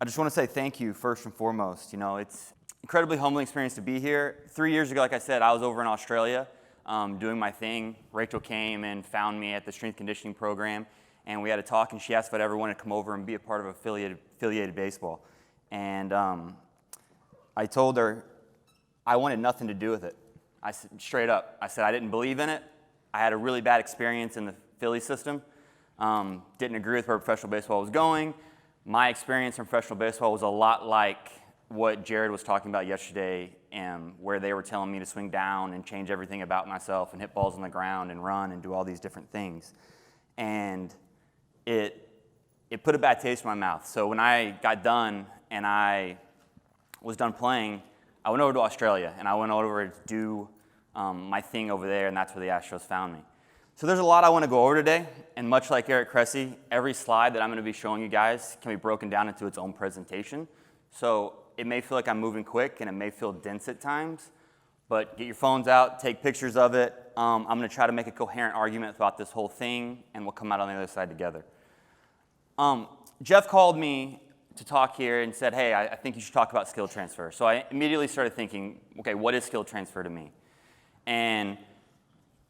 I just want to say thank you first and foremost. You know, it's an incredibly humbling experience to be here. 3 years ago, like I said, I was over in Australia doing my thing. Rachel came and found me at the strength conditioning program, and we had a talk, and she asked if I'd ever want to come over and be a part of affiliated baseball. And I told her I wanted nothing to do with it. I said straight up. I said I didn't believe in it. I had a really bad experience in the Philly system. Didn't agree with where professional baseball was going. My experience in professional baseball was a lot like what Jared was talking about yesterday, where they were telling me to swing down and change everything about myself and hit balls on the ground and run and do all these different things. And it put a bad taste in my mouth. So when I got done and I was done playing, I went over to Australia and I went over to do my thing over there, and that's where the Astros found me. So there's a lot I want to go over today, and much like Eric Cressy, every slide that I'm going to be showing you guys can be broken down into its own presentation. So it may feel like I'm moving quick, and it may feel dense at times, but get your phones out, take pictures of it. I'm going to try to make a coherent argument throughout this whole thing, and we'll come out on the other side together. Jeff called me to talk here and said, hey, I think you should talk about skill transfer. So I immediately started thinking, okay, what is skill transfer to me? And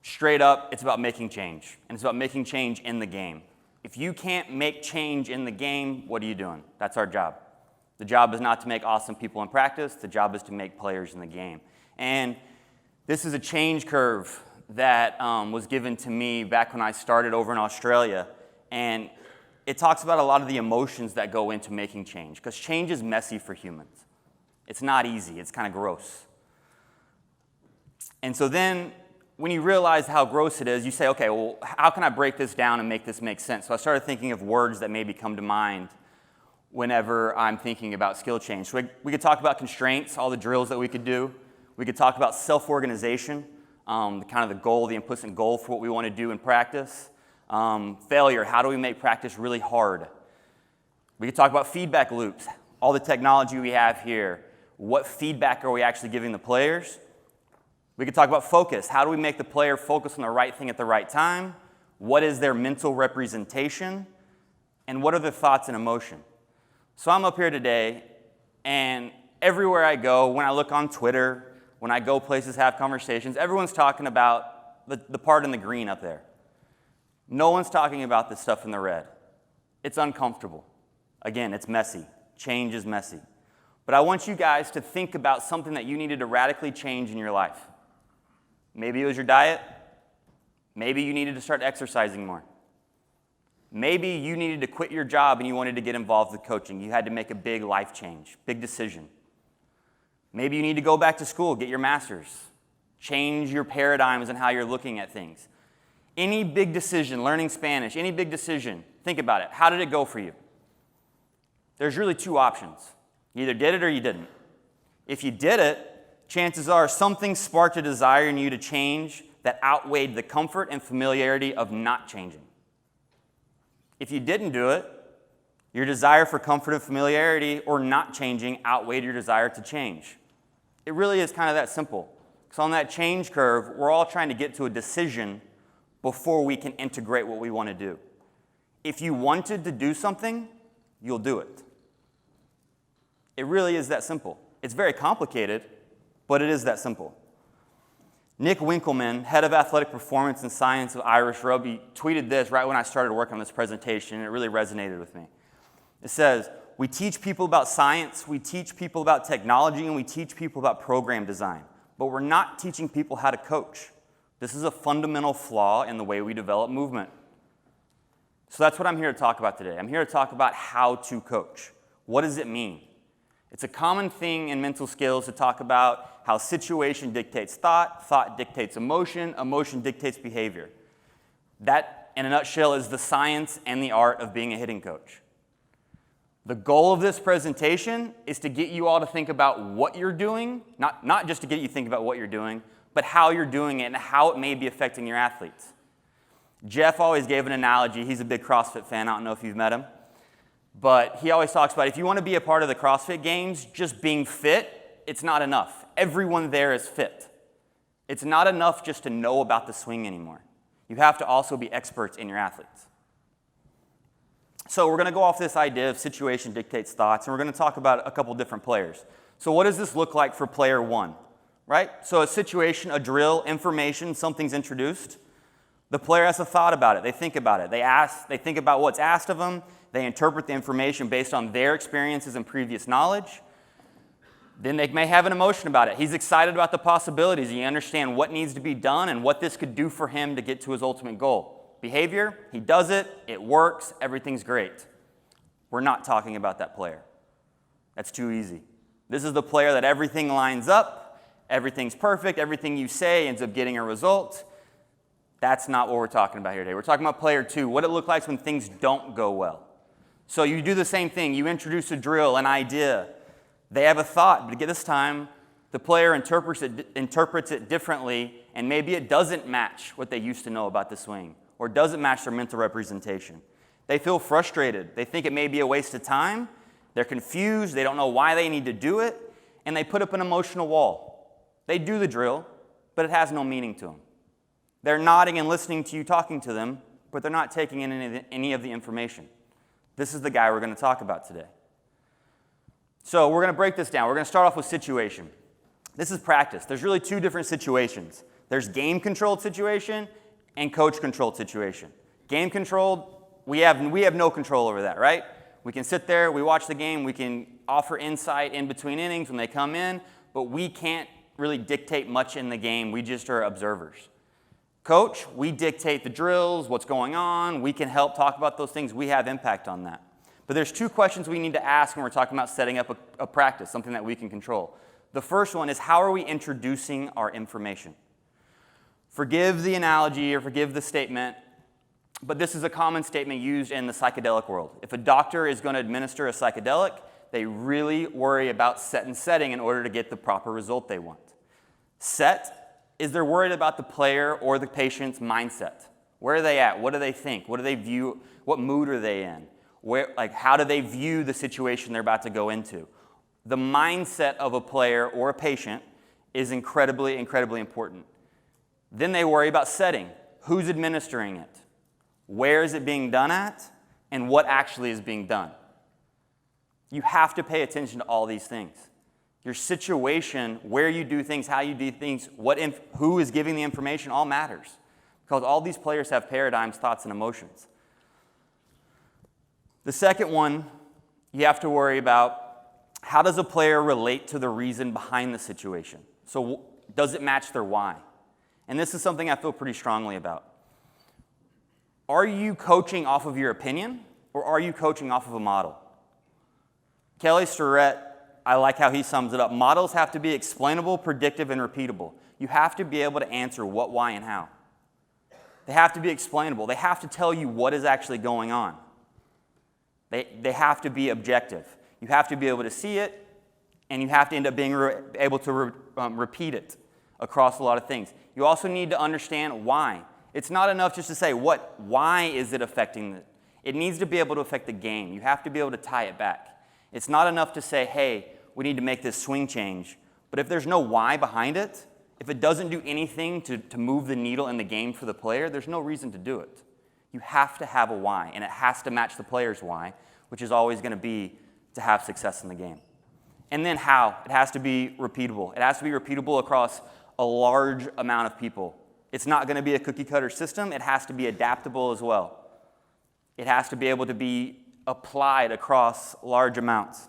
straight up, it's about making change, and it's about making change in the game. If you can't make change in the game, what are you doing? That's our job. The job is not to make awesome people in practice. The job is to make players in the game. And this is a change curve that was given to me back when I started over in Australia. And it talks about a lot of the emotions that go into making change, because change is messy for humans. It's not easy. It's kind of gross. And so then when you realize how gross it is, you say, okay, well, how can I break this down and make this make sense? So I started thinking of words that maybe come to mind whenever I'm thinking about skill change. So we could talk about constraints, all the drills that we could do. We could talk about self-organization, kind of the goal, the implicit goal for what we want to do in practice. Failure, how do we make practice really hard? We could talk about feedback loops, all the technology we have here. What feedback are we actually giving the players? We could talk about focus. How do we make the player focus on the right thing at the right time? What is their mental representation? And what are their thoughts and emotion? So I'm up here today, and everywhere I go, when I look on Twitter, when I go places, have conversations, everyone's talking about the part in the green up there. No one's talking about the stuff in the red. It's uncomfortable. Again, it's messy. Change is messy. But I want you guys to think about something that you needed to radically change in your life. Maybe it was your diet. Maybe you needed to start exercising more. Maybe you needed to quit your job and you wanted to get involved with coaching. You had to make a big life change, big decision. Maybe you need to go back to school, get your master's, change your paradigms and how you're looking at things. Any big decision, learning Spanish, any big decision, think about it. How did it go for you? There's really two options. You either did it or you didn't. If you did it, chances are something sparked a desire in you to change that outweighed the comfort and familiarity of not changing. If you didn't do it, your desire for comfort and familiarity or not changing outweighed your desire to change. It really is kind of that simple. Because on that change curve, we're all trying to get to a decision before we can integrate what we want to do. If you wanted to do something, you'll do it. It really is that simple. It's very complicated, but it is that simple. Nick Winkelman, head of athletic performance and science of Irish Rugby, tweeted this right when I started working on this presentation, and it really resonated with me. It says, we teach people about science, we teach people about technology, and we teach people about program design, but we're not teaching people how to coach. This is a fundamental flaw in the way we develop movement. So that's what I'm here to talk about today. I'm here to talk about how to coach. What does it mean? It's a common thing in mental skills to talk about how situation dictates thought, thought dictates emotion, emotion dictates behavior. That, in a nutshell, is the science and the art of being a hitting coach. The goal of this presentation is to get you all to think about what you're doing, not just to get you to think about what you're doing, but how you're doing it and how it may be affecting your athletes. Jeff always gave an analogy. He's a big CrossFit fan. I don't know if you've met him. But he always talks about if you want to be a part of the CrossFit Games, just being fit, it's not enough. Everyone there is fit. It's not enough just to know about the swing anymore. You have to also be experts in your athletes. So we're going to go off this idea of situation dictates thoughts, and we're going to talk about a couple different players. So what does this look like for player one, right? So a situation, a drill, information, something's introduced. The player has a thought about it. They think about it. They think about what's asked of them. They interpret the information based on their experiences and previous knowledge. Then they may have an emotion about it. He's excited about the possibilities. He understands what needs to be done and what this could do for him to get to his ultimate goal. Behavior, he does it, it works, everything's great. We're not talking about that player. That's too easy. This is the player that everything lines up, everything's perfect, everything you say ends up getting a result. That's not what we're talking about here today. We're talking about player two, what it looks like when things don't go well. So you do the same thing. You introduce a drill, an idea. They have a thought, but this time the player interprets it differently, and maybe it doesn't match what they used to know about the swing, or doesn't match their mental representation. They feel frustrated. They think it may be a waste of time. They're confused. They don't know why they need to do it, and they put up an emotional wall. They do the drill, but it has no meaning to them. They're nodding and listening to you talking to them, but they're not taking in any of the information. This is the guy we're going to talk about today. So we're going to break this down. We're going to start off with situation. This is practice. There's really two different situations. There's game-controlled situation and coach-controlled situation. Game-controlled, we have no control over that, right? We can sit there, we watch the game, we can offer insight in between innings when they come in, but we can't really dictate much in the game. We just are observers. Coach, we dictate the drills, what's going on. We can help talk about those things. We have impact on that. But there's two questions we need to ask when we're talking about setting up a practice, something that we can control. The first one is, how are we introducing our information? Forgive the analogy or forgive the statement, but this is a common statement used in the psychedelic world. If a doctor is going to administer a psychedelic, they really worry about set and setting in order to get the proper result they want. Set is they're worried about the player or the patient's mindset. Where are they at? What do they think? What do they view? What mood are they in? How do they view the situation they're about to go into? The mindset of a player or a patient is incredibly, incredibly important. Then they worry about setting. Who's administering it? Where is it being done at? And what actually is being done? You have to pay attention to all these things. Your situation, where you do things, how you do things, who is giving the information, all matters. Because all these players have paradigms, thoughts, and emotions. The second one, you have to worry about, how does a player relate to the reason behind the situation? So does it match their why? And this is something I feel pretty strongly about. Are you coaching off of your opinion, or are you coaching off of a model? Kelly Starrett, I like how he sums it up. Models have to be explainable, predictive, and repeatable. You have to be able to answer what, why, and how. They have to be explainable. They have to tell you what is actually going on. They have to be objective. You have to be able to see it, and you have to end up being able to repeat it across a lot of things. You also need to understand why. It's not enough just to say, why is it affecting it? It needs to be able to affect the game. You have to be able to tie it back. It's not enough to say, hey, we need to make this swing change. But if there's no why behind it, if it doesn't do anything to move the needle in the game for the player, there's no reason to do it. You have to have a why, and it has to match the player's why, which is always going to be to have success in the game. And then how? It has to be repeatable. It has to be repeatable across a large amount of people. It's not going to be a cookie-cutter system. It has to be adaptable as well. It has to be able to be applied across large amounts.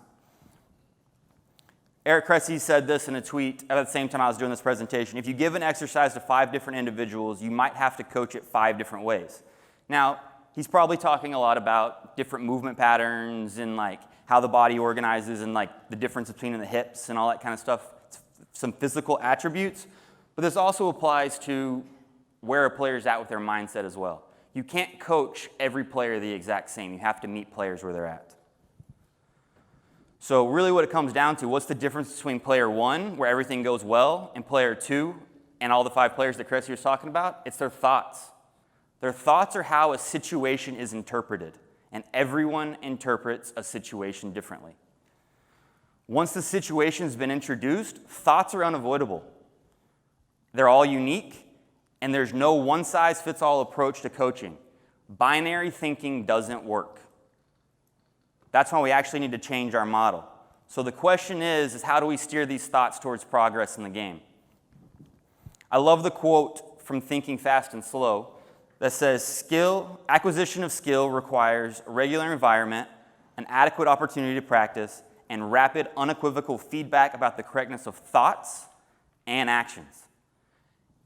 Eric Cressy said this in a tweet at the same time I was doing this presentation. If you give an exercise to 5 different individuals, you might have to coach it 5 different ways. Now, he's probably talking a lot about different movement patterns and how the body organizes and the difference between the hips and all that kind of stuff, some physical attributes. But this also applies to where a player's at with their mindset as well. You can't coach every player the exact same. You have to meet players where they're at. So really what it comes down to, what's the difference between player 1, where everything goes well, and player 2, and all the 5 players that Cressy was talking about? It's their thoughts. Their thoughts are how a situation is interpreted, and everyone interprets a situation differently. Once the situation's been introduced, thoughts are unavoidable. They're all unique, and there's no one-size-fits-all approach to coaching. Binary thinking doesn't work. That's why we actually need to change our model. So the question is how do we steer these thoughts towards progress in the game? I love the quote from Thinking Fast and Slow that says, acquisition of skill requires a regular environment, an adequate opportunity to practice, and rapid, unequivocal feedback about the correctness of thoughts and actions.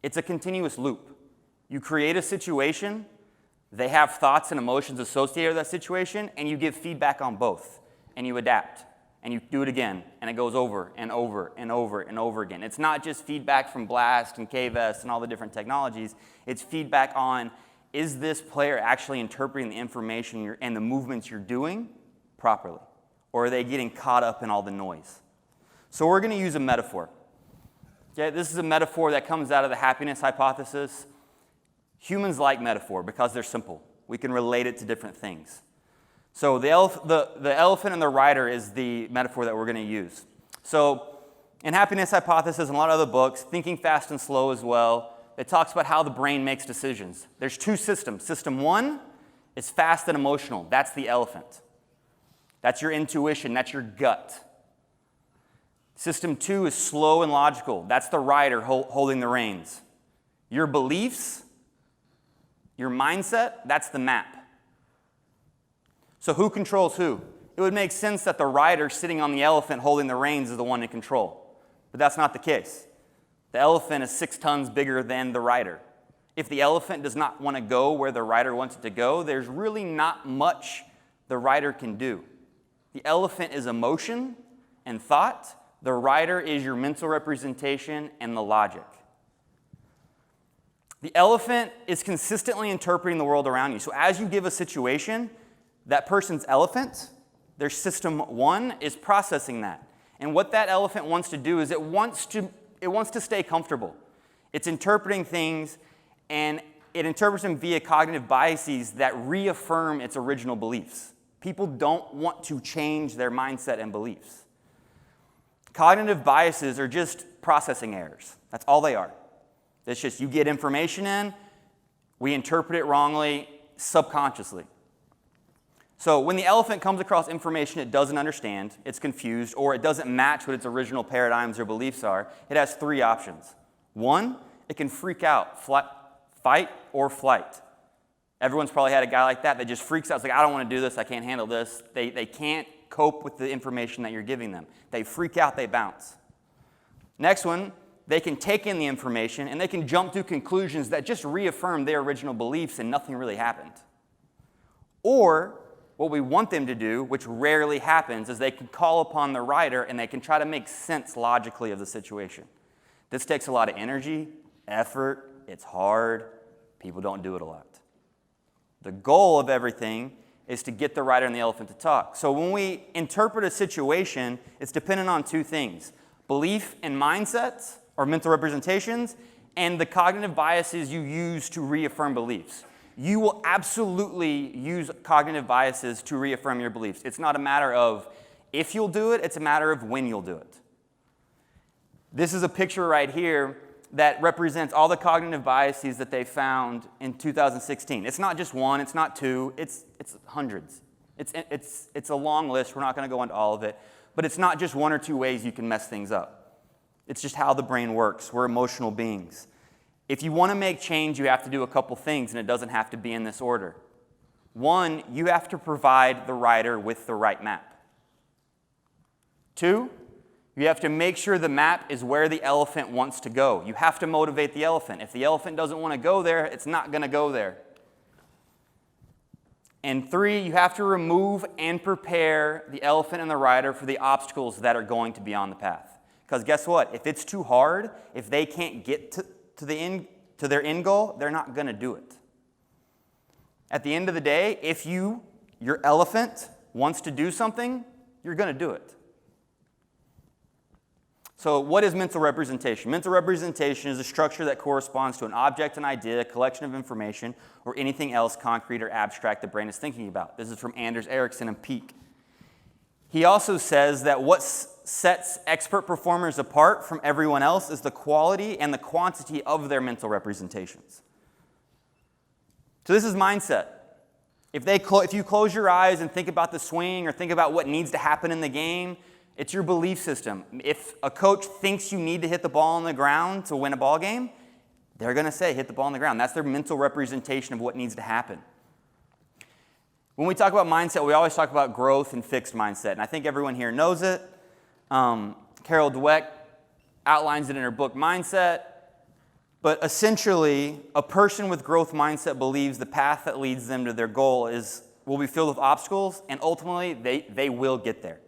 It's a continuous loop. You create a situation, they have thoughts and emotions associated with that situation, and you give feedback on both, and you adapt, and you do it again, and it goes over and over and over and over again. It's not just feedback from Blast and KVest and all the different technologies. It's feedback on, is this player actually interpreting the information and the movements you're doing properly? Or are they getting caught up in all the noise? So we're going to use a metaphor. Okay, this is a metaphor that comes out of the happiness hypothesis. Humans like metaphor because they're simple. We can relate it to different things. So the elephant and the rider is the metaphor that we're going to use. So in Happiness Hypothesis and a lot of other books, Thinking Fast and Slow as well, it talks about how the brain makes decisions. There's two systems. System one is fast and emotional. That's the elephant. That's your intuition. That's your gut. System two is slow and logical. That's the rider holding the reins. Your beliefs, your mindset, that's the map. So who controls who? It would make sense that the rider sitting on the elephant holding the reins is the one in control. But that's not the case. The elephant is 6 tons bigger than the rider. If the elephant does not want to go where the rider wants it to go, there's really not much the rider can do. The elephant is emotion and thought. The rider is your mental representation and the logic. The elephant is consistently interpreting the world around you. So as you give a situation, that person's elephant, their system one, is processing that. And what that elephant wants to do is it wants to stay comfortable. It's interpreting things, and it interprets them via cognitive biases that reaffirm its original beliefs. People don't want to change their mindset and beliefs. Cognitive biases are just processing errors. That's all they are. It's just you get information in, we interpret it wrongly, subconsciously. So when the elephant comes across information it doesn't understand, it's confused, or it doesn't match what its original paradigms or beliefs are, it has 3 options. 1, it can freak out, fight or flight. Everyone's probably had a guy like that just freaks out. It's like, I don't want to do this, I can't handle this. They can't cope with the information that you're giving them. They freak out, they bounce. Next one, they can take in the information and they can jump to conclusions that just reaffirm their original beliefs and nothing really happened. Or what we want them to do, which rarely happens, is they can call upon the rider and they can try to make sense logically of the situation. This takes a lot of energy, effort, it's hard, people don't do it a lot. The goal of everything is to get the rider and the elephant to talk. So when we interpret a situation, it's dependent on 2 things: belief and mindsets, or mental representations, and the cognitive biases you use to reaffirm beliefs. You will absolutely use cognitive biases to reaffirm your beliefs. It's not a matter of if you'll do it, it's a matter of when you'll do it. This is a picture right here that represents all the cognitive biases that they found in 2016. It's not just 1, it's not 2, it's hundreds. It's a long list, we're not going to go into all of it, but it's not just 1 or 2 ways you can mess things up. It's just how the brain works. We're emotional beings. If you want to make change, you have to do a couple things, and it doesn't have to be in this order. 1, you have to provide the rider with the right map. 2, you have to make sure the map is where the elephant wants to go. You have to motivate the elephant. If the elephant doesn't want to go there, it's not going to go there. And 3, you have to remove and prepare the elephant and the rider for the obstacles that are going to be on the path. Because guess what? If it's too hard, if they can't get to their end goal, they're not going to do it. At the end of the day, if your elephant wants to do something, you're going to do it. So what is mental representation? Mental representation is a structure that corresponds to an object, an idea, a collection of information, or anything else concrete or abstract the brain is thinking about. This is from Anders Ericsson and Peake. He also says that what sets expert performers apart from everyone else is the quality and the quantity of their mental representations. So this is mindset. If you close your eyes and think about the swing or think about what needs to happen in the game, it's your belief system. If a coach thinks you need to hit the ball on the ground to win a ball game, they're going to say hit the ball on the ground. That's their mental representation of what needs to happen. When we talk about mindset, we always talk about growth and fixed mindset, and I think everyone here knows it. Carol Dweck outlines it in her book, Mindset. But essentially, a person with growth mindset believes the path that leads them to their goal will be filled with obstacles, and ultimately, they will get there.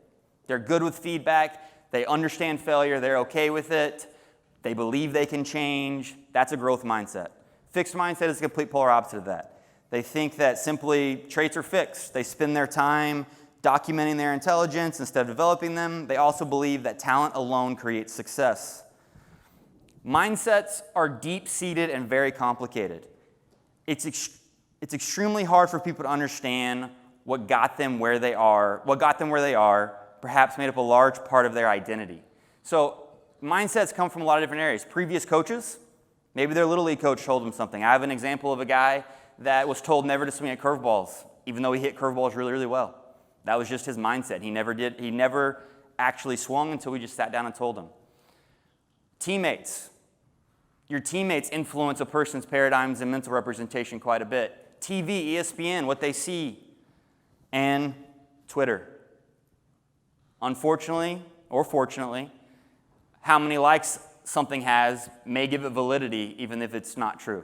They're good with feedback. They understand failure. They're okay with it. They believe they can change. That's a growth mindset. Fixed mindset is the complete polar opposite of that. They think that simply traits are fixed. They spend their time documenting their intelligence instead of developing them. They also believe that talent alone creates success. Mindsets are deep-seated and very complicated. It's extremely hard for people to understand what got them where they are, perhaps made up a large part of their identity. So mindsets come from a lot of different areas. Previous coaches, maybe their Little League coach told them something. I have an example of a guy that was told never to swing at curveballs, even though he hit curveballs really, really well. That was just his mindset. He never actually swung until we just sat down and told him. Teammates. Your teammates influence a person's paradigms and mental representation quite a bit. TV, ESPN, what they see, and Twitter. Unfortunately, or fortunately, how many likes something has may give it validity even if it's not true.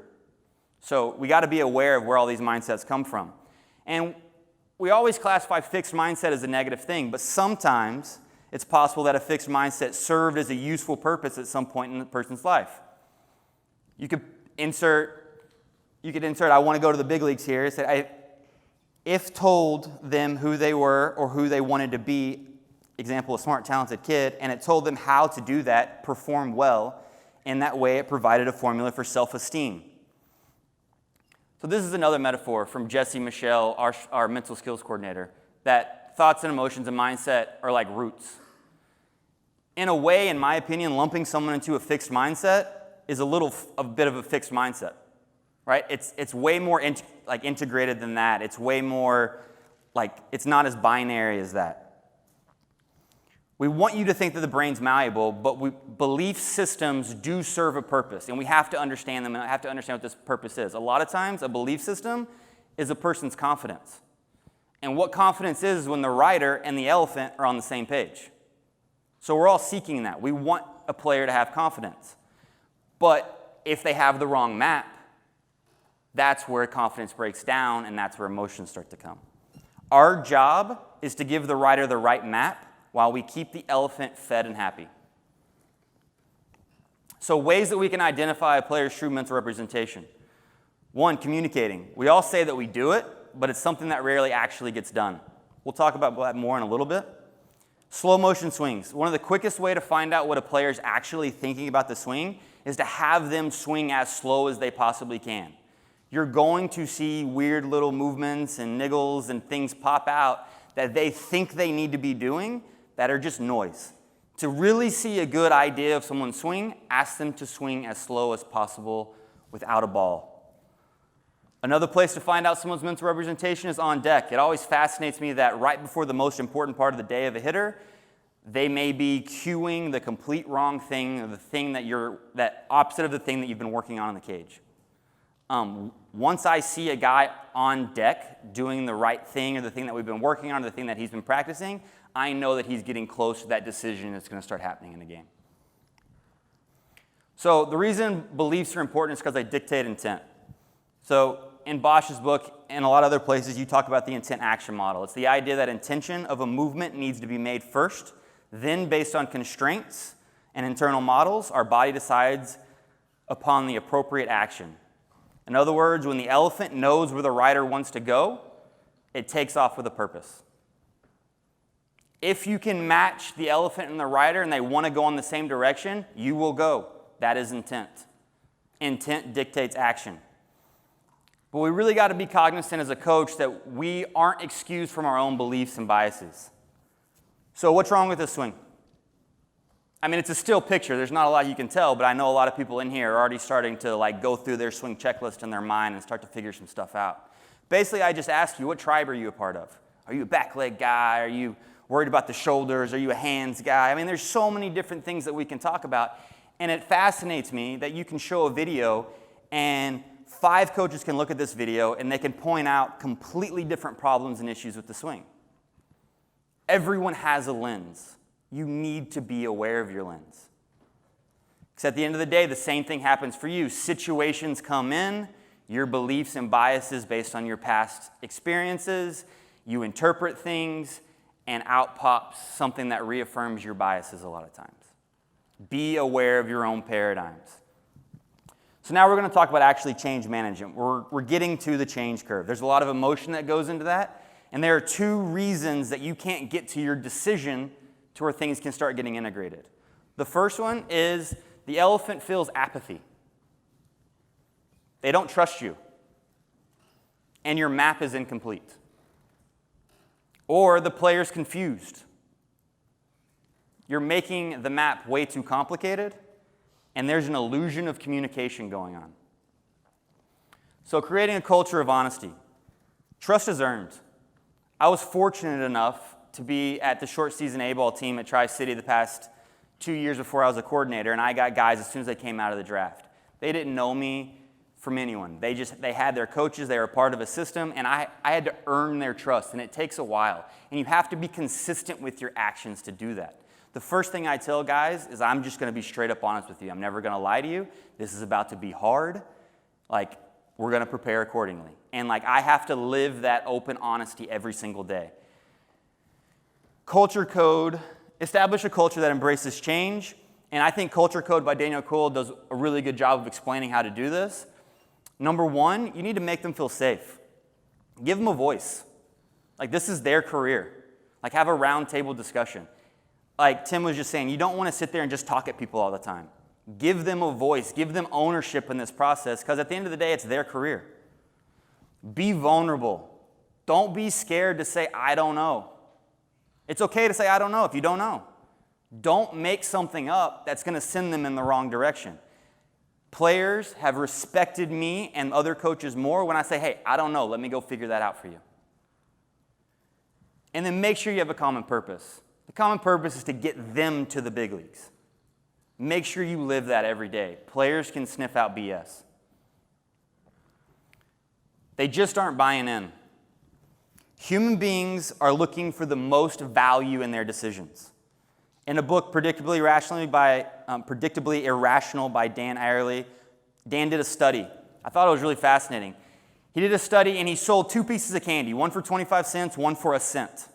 So we got to be aware of where all these mindsets come from. And we always classify fixed mindset as a negative thing, but sometimes it's possible that a fixed mindset served as a useful purpose at some point in the person's life. You could insert, I want to go to the big leagues here. It said, if told them who they were or who they wanted to be, example, a smart, talented kid, and it told them how to do that, perform well, in that way it provided a formula for self-esteem. So this is another metaphor from Jesse Michelle, our mental skills coordinator, that thoughts and emotions and mindset are like roots. In a way, in my opinion, lumping someone into a fixed mindset is a bit of a fixed mindset, right? It's way more integrated than that. It's way more it's not as binary as that. We want you to think that the brain's malleable, but belief systems do serve a purpose, and we have to understand them, and I have to understand what this purpose is. A lot of times, a belief system is a person's confidence. And what confidence is when the rider and the elephant are on the same page. So we're all seeking that. We want a player to have confidence. But if they have the wrong map, that's where confidence breaks down, and that's where emotions start to come. Our job is to give the rider the right map while we keep the elephant fed and happy. So ways that we can identify a player's true mental representation. One, communicating. We all say that we do it, but it's something that rarely actually gets done. We'll talk about that more in a little bit. Slow motion swings. One of the quickest way to find out what a player is actually thinking about the swing is to have them swing as slow as they possibly can. You're going to see weird little movements and niggles and things pop out that they think they need to be doing that are just noise. To really see a good idea of someone's swing, ask them to swing as slow as possible without a ball. Another place to find out someone's mental representation is on deck. It always fascinates me that right before the most important part of the day of a hitter, they may be cueing the complete wrong thing, or the thing that opposite of the thing that you've been working on in the cage. Once I see a guy on deck doing the right thing, or the thing that we've been working on, or the thing that he's been practicing, I know that he's getting close to that decision that's going to start happening in the game. So the reason beliefs are important is because they dictate intent. So in Bosch's book and a lot of other places, you talk about the intent-action model. It's the idea that intention of a movement needs to be made first, then based on constraints and internal models, our body decides upon the appropriate action. In other words, when the elephant knows where the rider wants to go, it takes off with a purpose. If you can match the elephant and the rider and they want to go in the same direction, you will go. That is intent. Intent dictates action. But we really got to be cognizant as a coach that we aren't excused from our own beliefs and biases. So what's wrong with this swing? I mean, it's a still picture. There's not a lot you can tell, but I know a lot of people in here are already starting to go through their swing checklist in their mind and start to figure some stuff out. Basically, I just ask you, what tribe are you a part of? Are you a back leg guy? Are you worried about the shoulders? Are you a hands guy? I mean, there's so many different things that we can talk about. And it fascinates me that you can show a video and 5 coaches can look at this video and they can point out completely different problems and issues with the swing. Everyone has a lens. You need to be aware of your lens. Because at the end of the day, the same thing happens for you. Situations come in, your beliefs and biases based on your past experiences, you interpret things, and out pops something that reaffirms your biases a lot of times. Be aware of your own paradigms. So now we're going to talk about actually change management. We're getting to the change curve. There's a lot of emotion that goes into that, and there are 2 reasons that you can't get to your decision to where things can start getting integrated. The first one is the elephant feels apathy. They don't trust you, and your map is incomplete. Or the player's confused. You're making the map way too complicated, and there's an illusion of communication going on. So creating a culture of honesty. Trust is earned. I was fortunate enough to be at the short season A-ball team at Tri-City the past 2 years before I was a coordinator, and I got guys as soon as they came out of the draft. They didn't know me from anyone. They had their coaches, they were part of a system, and I had to earn their trust, and it takes a while. And you have to be consistent with your actions to do that. The first thing I tell guys is I'm just going to be straight up honest with you. I'm never going to lie to you. This is about to be hard. Like, we're going to prepare accordingly. And I have to live that open honesty every single day. Culture code, establish a culture that embraces change. And I think Culture Code by Daniel Cole does a really good job of explaining how to do this. Number 1, you need to make them feel safe. Give them a voice. This is their career. Have a round table discussion. Tim was just saying, you don't want to sit there and just talk at people all the time. Give them a voice. Give them ownership in this process, because at the end of the day, it's their career. Be vulnerable. Don't be scared to say, I don't know. It's okay to say, I don't know if you don't know. Don't make something up that's going to send them in the wrong direction. Players have respected me and other coaches more when I say, hey, I don't know. Let me go figure that out for you. And then make sure you have a common purpose. The common purpose is to get them to the big leagues. Make sure you live that every day. Players can sniff out BS. They just aren't buying in. Human beings are looking for the most value in their decisions. In a book, Predictably Irrational by Dan Ariely, Dan did a study. I thought it was really fascinating. He did a study and he sold 2 pieces of candy, one for 25 cents, one for a cent.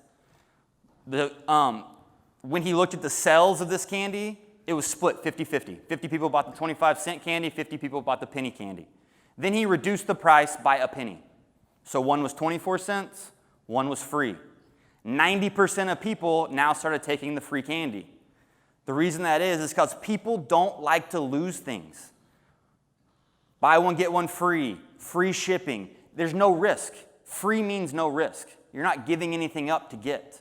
When he looked at the sales of this candy, it was split 50-50. 50 people bought the 25-cent candy, 50 people bought the penny candy. Then he reduced the price by a penny. So one was 24 cents, one was free. 90% of people now started taking the free candy. The reason that is because people don't like to lose things. Buy one, get one free, free shipping. There's no risk. Free means no risk. You're not giving anything up to get.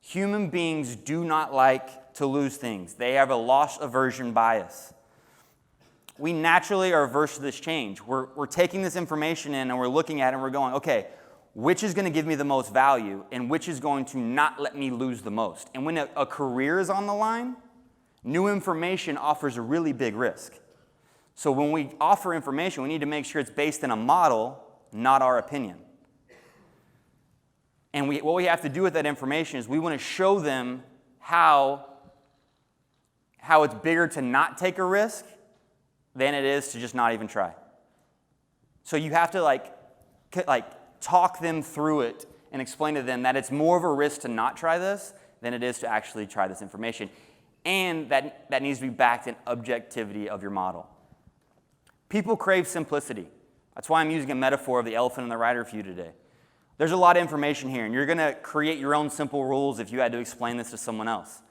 Human beings do not like to lose things. They have a loss aversion bias. We naturally are averse to this change. We're taking this information in and we're looking at it and we're going, okay, which is going to give me the most value and which is going to not let me lose the most? And when a career is on the line, new information offers a really big risk. So when we offer information, we need to make sure it's based in a model, not our opinion. And what we have to do with that information is we want to show them how it's bigger to not take a risk than it is to just not even try. So you have to talk them through it and explain to them that it's more of a risk to not try this than it is to actually try this information. And that needs to be backed in objectivity of your model. People crave simplicity. That's why I'm using a metaphor of the elephant and the rider for you today. There's a lot of information here, and you're going to create your own simple rules if you had to explain this to someone else.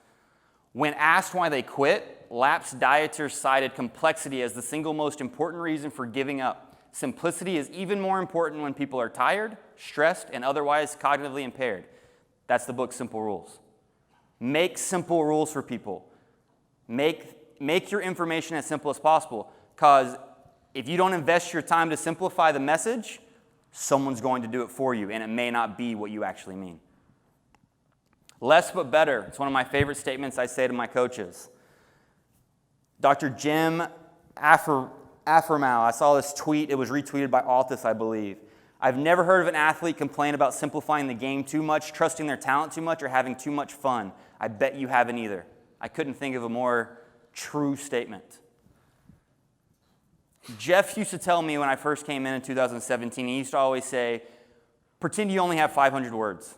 When asked why they quit, lapsed dieters cited complexity as the single most important reason for giving up. Simplicity is even more important when people are tired, stressed, and otherwise cognitively impaired. That's the book, Simple Rules. Make simple rules for people. Make your information as simple as possible, because if you don't invest your time to simplify the message, Someone's going to do it for you, and it may not be what you actually mean. Less but better. It's one of my favorite statements I say to my coaches. Dr. Jim Affermau, I saw this tweet. It was retweeted by Altus, I believe. I've never heard of an athlete complain about simplifying the game too much, trusting their talent too much, or having too much fun. I bet you haven't either. I couldn't think of a more true statement. Jeff used to tell me when I first came in 2017, he used to always say, pretend you only have 500 words.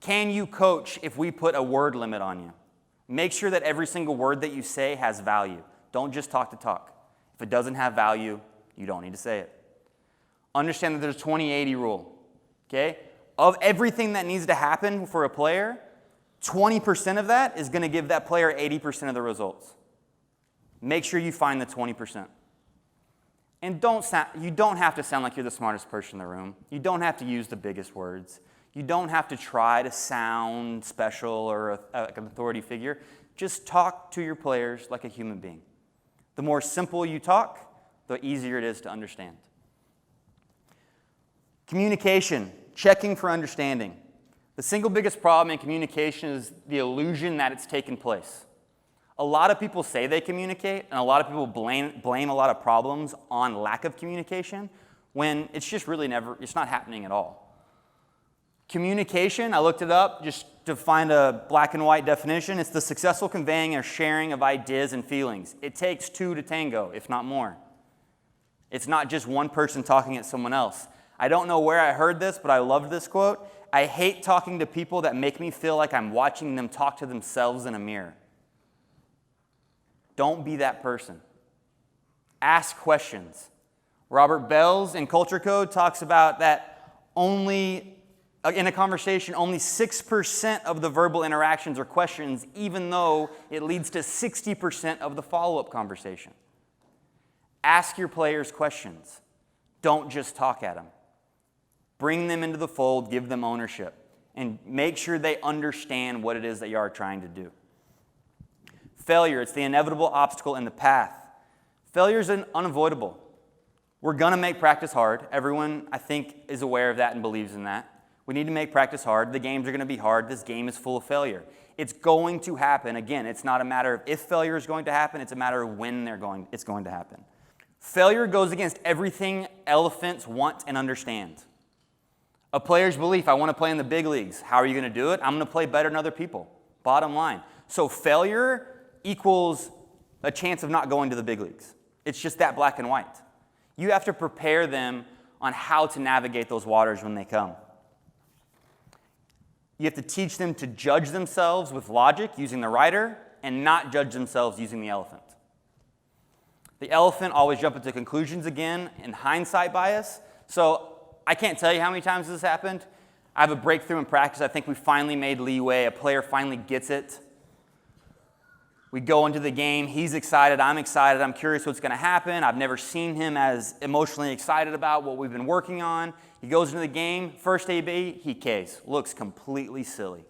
Can you coach if we put a word limit on you? Make sure that every single word that you say has value. Don't just talk to talk. If it doesn't have value, you don't need to say it. Understand that there's a 20-80 rule, okay? Of everything that needs to happen for a player, 20% of that is going to give that player 80% of the results. Make sure you find the 20%. And you don't have to sound like you're the smartest person in the room. You don't have to use the biggest words. You don't have to try to sound special or like an authority figure. Just talk to your players like a human being. The more simple you talk, the easier it is to understand. Communication, checking for understanding. The single biggest problem in communication is the illusion that it's taken place. A lot of people say they communicate, and a lot of people blame a lot of problems on lack of communication, when it's just really it's not happening at all. Communication, I looked it up just to find a black and white definition. It's the successful conveying or sharing of ideas and feelings. It takes two to tango, if not more. It's not just one person talking at someone else. I don't know where I heard this, but I loved this quote. I hate talking to people that make me feel like I'm watching them talk to themselves in a mirror. Don't be that person. Ask questions. Robert Bells in Culture Code talks about that in a conversation, only 6% of the verbal interactions are questions, even though it leads to 60% of the follow-up conversation. Ask your players questions. Don't just talk at them. Bring them into the fold, give them ownership, and make sure they understand what it is that you are trying to do. Failure, it's the inevitable obstacle in the path. Failure is unavoidable. We're going to make practice hard. Everyone, I think, is aware of that and believes in that. We need to make practice hard. The games are going to be hard. This game is full of failure. It's going to happen. Again, it's not a matter of if failure is going to happen. It's a matter of when it's going to happen. Failure goes against everything elephants want and understand. A player's belief, I want to play in the big leagues. How are you going to do it? I'm going to play better than other people. Bottom line. So failure equals a chance of not going to the big leagues. It's just that black and white. You have to prepare them on how to navigate those waters when they come. You have to teach them to judge themselves with logic using the rider and not judge themselves using the elephant. The elephant always jumps into conclusions again in hindsight bias. So I can't tell you how many times this has happened. I have a breakthrough in practice. I think we finally made leeway. A player finally gets it. We go into the game. He's excited. I'm excited. I'm curious what's going to happen. I've never seen him as emotionally excited about what we've been working on. He goes into the game. First AB, he Ks. Looks completely silly.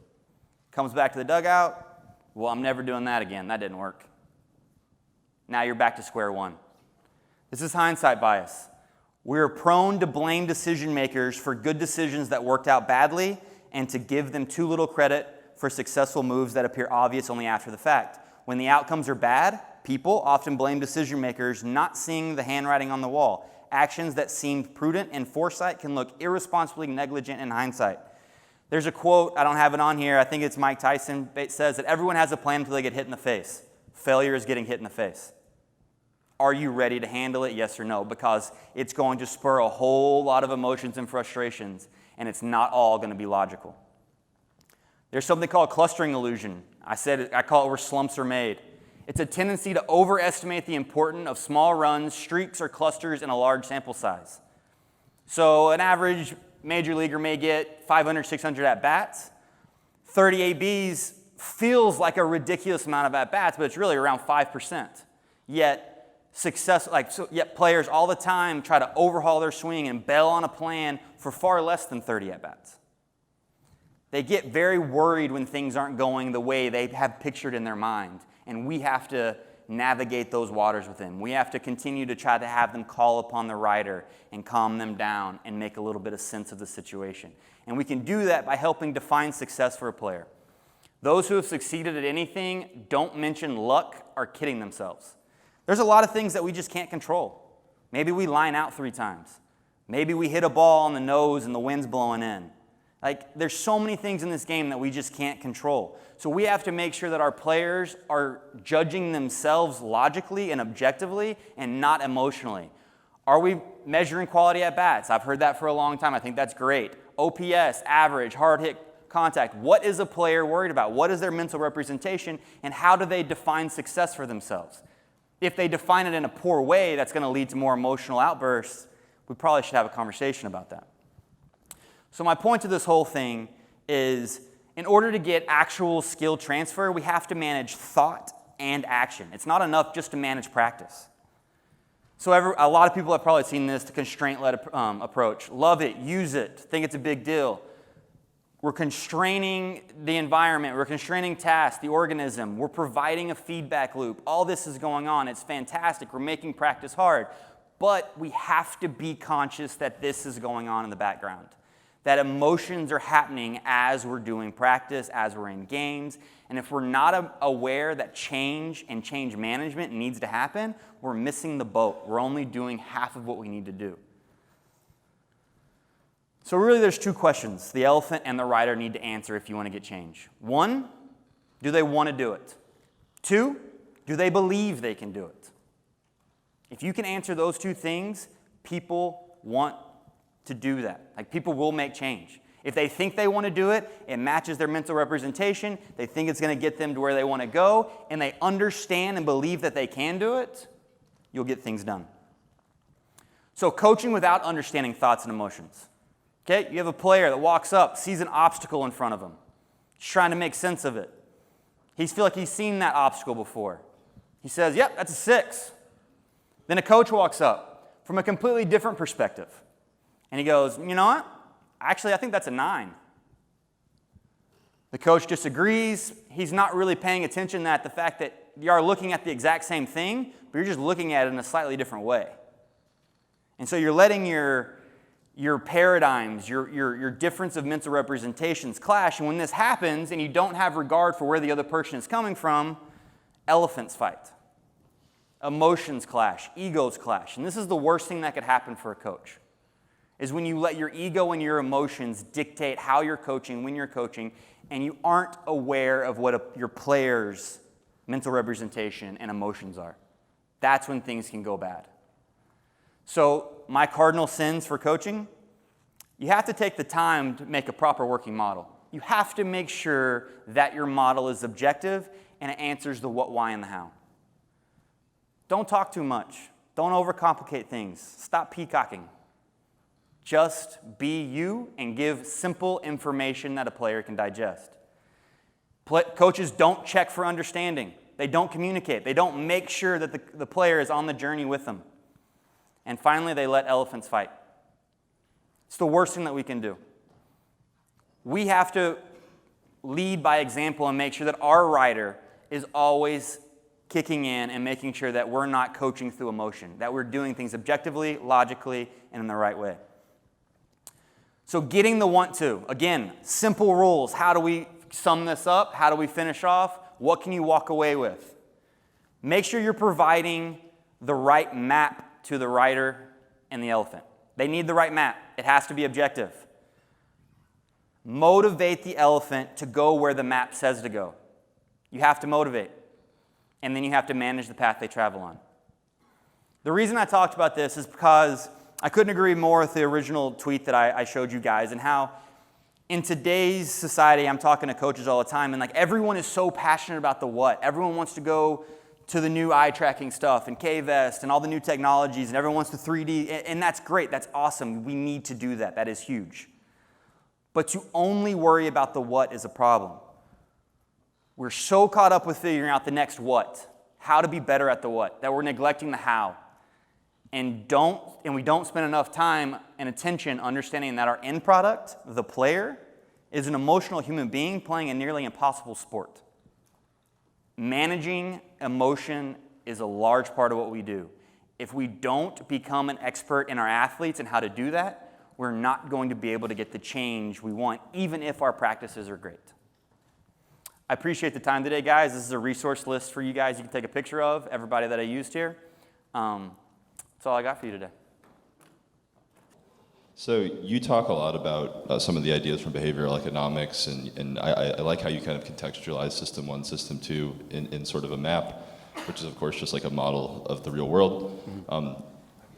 Comes back to the dugout. Well, I'm never doing that again. That didn't work. Now you're back to square one. This is hindsight bias. We're prone to blame decision makers for good decisions that worked out badly and to give them too little credit for successful moves that appear obvious only after the fact. When the outcomes are bad, people often blame decision makers not seeing the handwriting on the wall. Actions that seemed prudent in foresight can look irresponsibly negligent in hindsight. There's a quote, I don't have it on here, I think it's Mike Tyson. It says that everyone has a plan until they get hit in the face. Failure is getting hit in the face. Are you ready to handle it, yes or no? Because it's going to spur a whole lot of emotions and frustrations, and it's not all going to be logical. There's something called clustering illusion. I call it where slumps are made. It's a tendency to overestimate the importance of small runs, streaks, or clusters in a large sample size. So an average major leaguer may get 500, 600 at-bats. 30 ABs feels like a ridiculous amount of at-bats, but it's really around 5%. Yet players all the time try to overhaul their swing and bail on a plan for far less than 30 at-bats. They get very worried when things aren't going the way they have pictured in their mind. And we have to navigate those waters with him. We have to continue to try to have them call upon the rider and calm them down and make a little bit of sense of the situation. And we can do that by helping define success for a player. Those who have succeeded at anything don't mention luck or kidding themselves. There's a lot of things that we just can't control. Maybe we line out 3 times. Maybe we hit a ball on the nose and the wind's blowing in. Like, there's so many things in this game that we just can't control. So we have to make sure that our players are judging themselves logically and objectively and not emotionally. Are we measuring quality at bats? I've heard that for a long time. I think that's great. OPS, average, hard hit contact. What is a player worried about? What is their mental representation? And how do they define success for themselves? If they define it in a poor way, that's going to lead to more emotional outbursts. We probably should have a conversation about that. So my point to this whole thing is, in order to get actual skill transfer, we have to manage thought and action. It's not enough just to manage practice. So a lot of people have probably seen this, the constraint-led approach. Love it, use it, think it's a big deal. We're constraining the environment, we're constraining tasks, the organism, we're providing a feedback loop. All this is going on. It's fantastic. We're making practice hard. But we have to be conscious that this is going on in the background, that emotions are happening as we're doing practice, as we're in games. And if we're not aware that change and change management needs to happen, we're missing the boat. We're only doing half of what we need to do. So really there's 2 questions the elephant and the rider need to answer if you want to get change. 1, do they want to do it? 2, do they believe they can do it? If you can answer those 2 things, people want to do that. Like, people will make change. If they think they want to do it, it matches their mental representation, they think it's going to get them to where they want to go, and they understand and believe that they can do it, you'll get things done. So coaching without understanding thoughts and emotions. Okay, you have a player that walks up, sees an obstacle in front of him. He's trying to make sense of it. He feels like he's seen that obstacle before. He says, yep, that's a 6. Then a coach walks up from a completely different perspective. And he goes, you know what? Actually, I think that's a 9. The coach disagrees. He's not really paying attention to the fact that you are looking at the exact same thing, but you're just looking at it in a slightly different way. And so you're letting your paradigms, your difference of mental representations clash. And when this happens and you don't have regard for where the other person is coming from, elephants fight. Emotions clash, egos clash. And this is the worst thing that could happen for a coach, is when you let your ego and your emotions dictate how you're coaching, when you're coaching, and you aren't aware of what your players' mental representation and emotions are. That's when things can go bad. So my cardinal sins for coaching, you have to take the time to make a proper working model. You have to make sure that your model is objective and it answers the what, why, and the how. Don't talk too much. Don't overcomplicate things. Stop peacocking. Just be you and give simple information that a player can digest. Coaches don't check for understanding. They don't communicate. They don't make sure that the player is on the journey with them. And finally, they let elephants fight. It's the worst thing that we can do. We have to lead by example and make sure that our rider is always kicking in and making sure that we're not coaching through emotion, that we're doing things objectively, logically, and in the right way. So getting the want to, again, simple rules. How do we sum this up? How do we finish off? What can you walk away with? Make sure you're providing the right map to the rider and the elephant. They need the right map. It has to be objective. Motivate the elephant to go where the map says to go. You have to motivate. And then you have to manage the path they travel on. The reason I talked about this is because I couldn't agree more with the original tweet that I showed you guys, and how in today's society, I'm talking to coaches all the time, and like everyone is so passionate about the what. Everyone wants to go to the new eye tracking stuff and K-Vest and all the new technologies, and everyone wants to 3D, and that's great. That's awesome. We need to do that. That is huge. But to only worry about the what is a problem. We're so caught up with figuring out the next what, how to be better at the what, that we're neglecting the how. And we don't spend enough time and attention understanding that our end product, the player, is an emotional human being playing a nearly impossible sport. Managing emotion is a large part of what we do. If we don't become an expert in our athletes and how to do that, we're not going to be able to get the change we want, even if our practices are great. I appreciate the time today, guys. This is a resource list for you guys you can take a picture of, everybody that I used here. That's all I got for you today. So you talk a lot about some of the ideas from behavioral economics, and I like how you kind of contextualize system 1, system 2 in sort of a map, which is of course just like a model of the real world. Mm-hmm.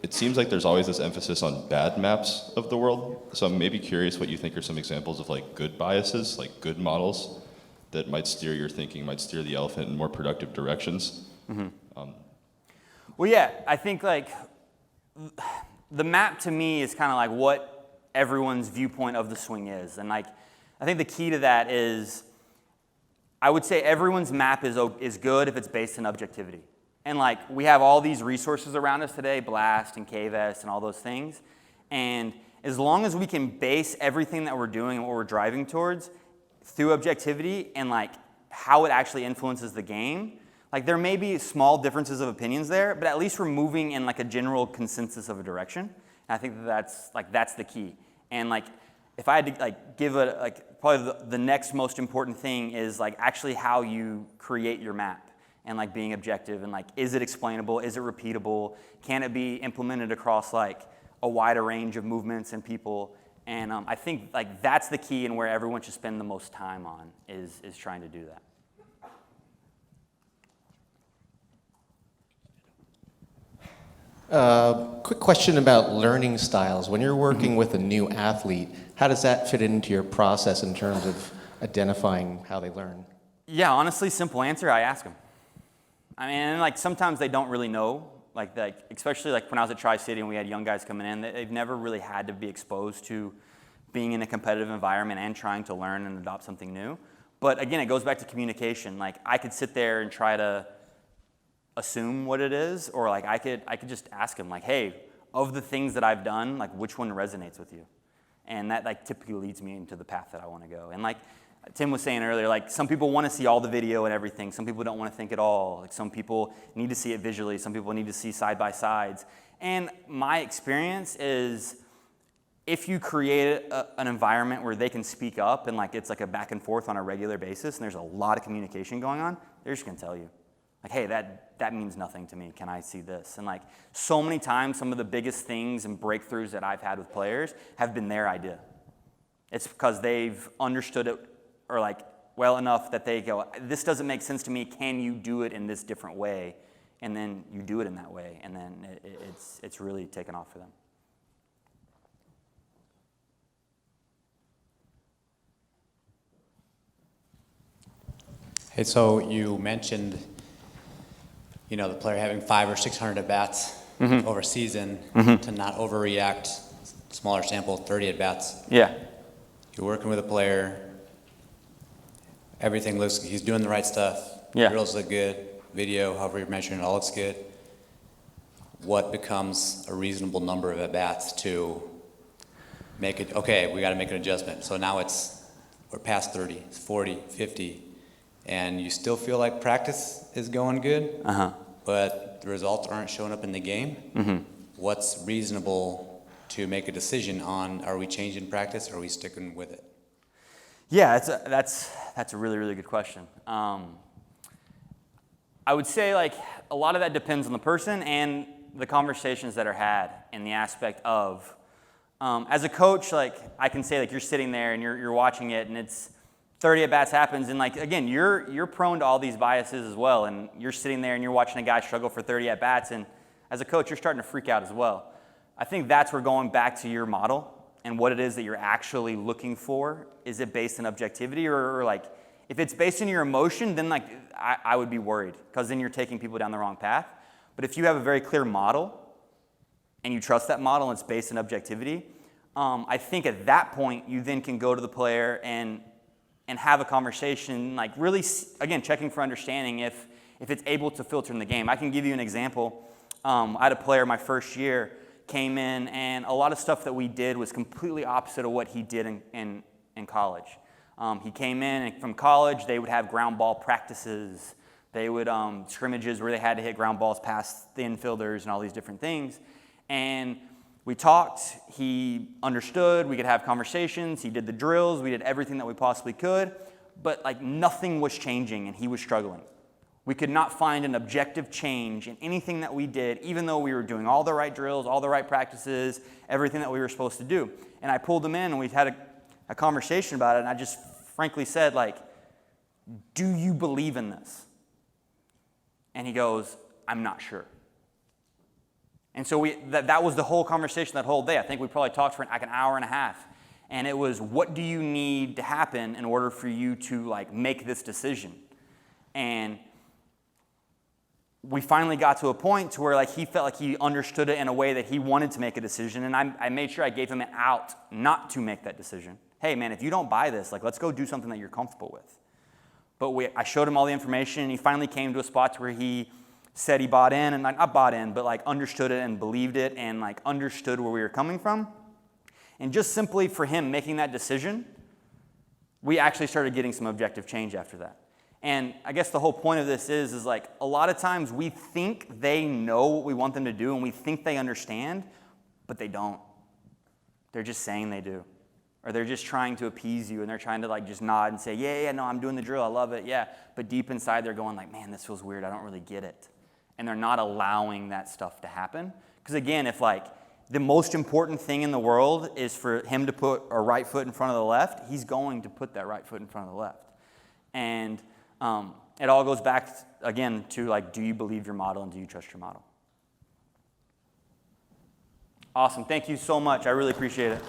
It seems like there's always this emphasis on bad maps of the world. So I'm maybe curious what you think are some examples of like good biases, like good models that might steer your thinking, might steer the elephant in more productive directions. Mm-hmm. Well, yeah, I think like the map to me is kind of like what everyone's viewpoint of the swing is. And like, I think the key to that is, I would say everyone's map is good if it's based in objectivity. And like, we have all these resources around us today, Blast and KVest and all those things. And as long as we can base everything that we're doing and what we're driving towards through objectivity and like how it actually influences the game, like there may be small differences of opinions there, but at least we're moving in like a general consensus of a direction. And I think that's the key. And like, if I had to like give a like probably the next most important thing is like actually how you create your map and like being objective and like, is it explainable? Is it repeatable? Can it be implemented across like a wider range of movements and people? And I think like that's the key and where everyone should spend the most time on is trying to do that. Quick question about learning styles. When you're working with a new athlete, how does that fit into your process in terms of identifying how they learn? Yeah, honestly, simple answer, I ask them. I mean, and like sometimes they don't really know, like especially like when I was at Tri-City and we had young guys coming in, they've never really had to be exposed to being in a competitive environment and trying to learn and adopt something new. But again, it goes back to communication. Like I could sit there and try to assume what it is, or like I could just ask them like, hey, of the things that I've done, like which one resonates with you? And that like typically leads me into the path that I want to go. And like Tim was saying earlier, like some people want to see all the video and everything. Some people don't want to think at all. Like some people need to see it visually. Some people need to see side by sides. And my experience is if you create an environment where they can speak up and like it's like a back and forth on a regular basis and there's a lot of communication going on, they're just going to tell you. Like, hey, that means nothing to me. Can I see this? And like so many times, some of the biggest things and breakthroughs that I've had with players have been their idea. It's because they've understood it or like well enough that they go, this doesn't make sense to me. Can you do it in this different way? And then you do it in that way, and then it's really taken off for them. Hey, so you mentioned, you know, the player having 500 or 600 at-bats over a season to not overreact, smaller sample, 30 at-bats. Yeah. You're working with a player, everything looks, he's doing the right stuff, Yeah. drills look good, video, however you're measuring it, all looks good. What becomes a reasonable number of at-bats to make it, okay, we got to make an adjustment. So now we're past 30, it's 40, 50. And you still feel like practice is going good, but the results aren't showing up in the game. What's reasonable to make a decision on, are we changing practice or are we sticking with it? Yeah, that's a really, really good question. I would say like a lot of that depends on the person and the conversations that are had in the aspect of, as a coach, like I can say like you're sitting there and you're watching it and it's 30 at-bats happens, and like again, you're prone to all these biases as well, and you're sitting there and you're watching a guy struggle for 30 at-bats, and as a coach, you're starting to freak out as well. I think that's where going back to your model and what it is that you're actually looking for. Is it based in objectivity, or like if it's based in your emotion, then like I would be worried because then you're taking people down the wrong path. But if you have a very clear model and you trust that model and it's based in objectivity, I think at that point you then can go to the player and have a conversation, like really, again, checking for understanding if it's able to filter in the game. I can give you an example. I had a player my first year came in, and a lot of stuff that we did was completely opposite of what he did in college. He came in, and from college, they would have ground ball practices. They would scrimmages where they had to hit ground balls past the infielders and all these different things. And we talked, he understood, we could have conversations, he did the drills, we did everything that we possibly could, but like nothing was changing and he was struggling. We could not find an objective change in anything that we did, even though we were doing all the right drills, all the right practices, everything that we were supposed to do. And I pulled him in and we had a conversation about it, and I just frankly said, like, do you believe in this? And he goes, I'm not sure. And so that was the whole conversation that whole day. I think we probably talked for like an hour and a half. And it was, what do you need to happen in order for you to like make this decision? And we finally got to a point to where like he felt like he understood it in a way that he wanted to make a decision. And I made sure I gave him an out not to make that decision. Hey man, if you don't buy this, like let's go do something that you're comfortable with. But I showed him all the information, and he finally came to a spot where he said he bought in, and not bought in, but like understood it and believed it and like understood where we were coming from. And just simply for him making that decision, we actually started getting some objective change after that. And I guess the whole point of this is like a lot of times we think they know what we want them to do and we think they understand, but they don't. They're just saying they do. Or they're just trying to appease you and they're trying to like just nod and say, yeah, no, I'm doing the drill, I love it, yeah. But deep inside they're going like, man, this feels weird, I don't really get it. And they're not allowing that stuff to happen. Because again, if like the most important thing in the world is for him to put a right foot in front of the left, he's going to put that right foot in front of the left. And it all goes back, again, to like, do you believe your model and do you trust your model? Awesome. Thank you so much. I really appreciate it.